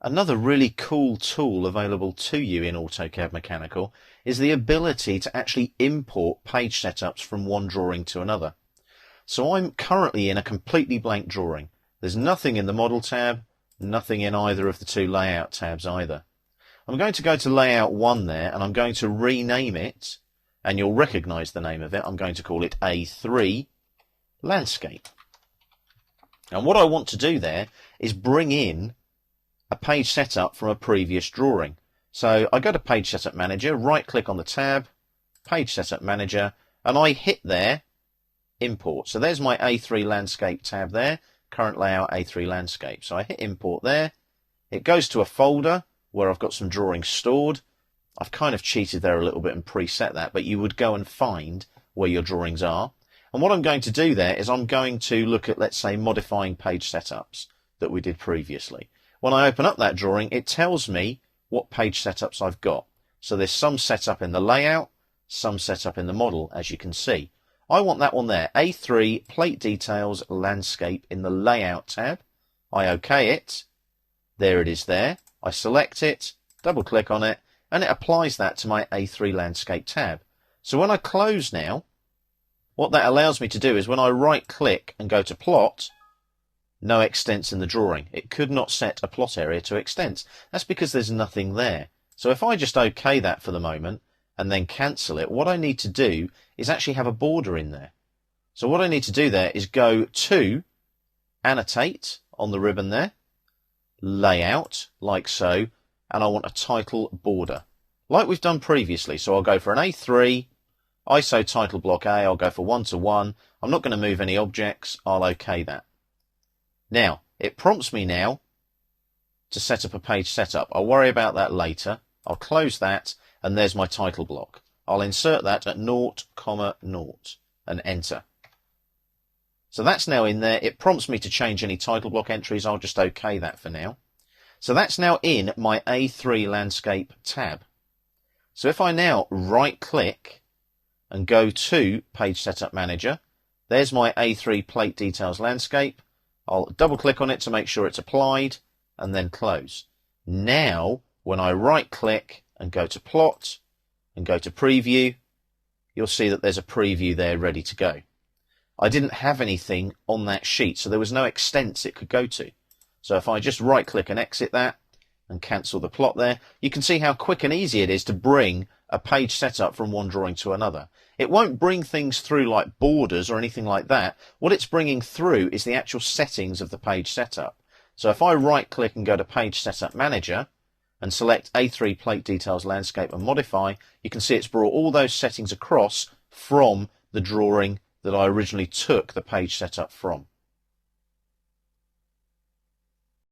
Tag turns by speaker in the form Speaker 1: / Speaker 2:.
Speaker 1: Another really cool tool available to you in AutoCAD Mechanical is the ability to actually import page setups from one drawing to another. So I'm currently in a completely blank drawing. There's nothing in the Model tab, nothing in either of the two Layout tabs either. I'm going to go to Layout 1 there, and I'm going to rename it, and you'll recognise the name of it. I'm going to call it A3 Landscape. And what I want to do there is bring in a page setup from a previous drawing. So I go to Page Setup Manager, right click on the tab, Page Setup Manager, and I hit there, Import. So there's my A3 Landscape tab there, current layout A3 Landscape. So I hit Import there, it goes to a folder where I've got some drawings stored. I've kind of cheated there a little bit and preset that, but you would go and find where your drawings are. And what I'm going to do there is I'm going to look at, let's say, modifying page setups that we did previously. When I open up that drawing, it tells me what page setups I've got. So there's some setup in the layout, some setup in the model, as you can see. I want that one there, A3 Plate Details Landscape in the Layout tab. I OK it. There it is there. I select it, double click on it, and it applies that to my A3 Landscape tab. So when I close now, what that allows me to do is when I right click and go to Plot, no extents in the drawing. It could not set a plot area to extents. That's because there's nothing there. So if I just OK that for the moment and then cancel it, what I need to do is actually have a border in there. So what I need to do there is go to Annotate on the ribbon there, Layout, like so, and I want a title border, like we've done previously. So I'll go for an A3, ISO title block A, I'll go for 1:1. I'm not going to move any objects, I'll OK that. Now, it prompts me now to set up a page setup. I'll worry about that later. I'll close that, and there's my title block. I'll insert that at 0,0 and enter. So that's now in there. It prompts me to change any title block entries. I'll just OK that for now. So that's now in my A3 Landscape tab. So if I now right click and go to Page Setup Manager, there's my A3 Plate Details Landscape. I'll double click on it to make sure it's applied and then close. Now, when I right click and go to Plot and go to Preview, you'll see that there's a preview there ready to go. I didn't have anything on that sheet, so there was no extents it could go to. So if I just right click and exit that and cancel the plot there, you can see how quick and easy it is to bring a page setup from one drawing to another. It won't bring things through like borders or anything like that. What it's bringing through is the actual settings of the page setup. So if I right click and go to Page Setup Manager and select A3 Plate Details Landscape and modify, you can see it's brought all those settings across from the drawing that I originally took the page setup from.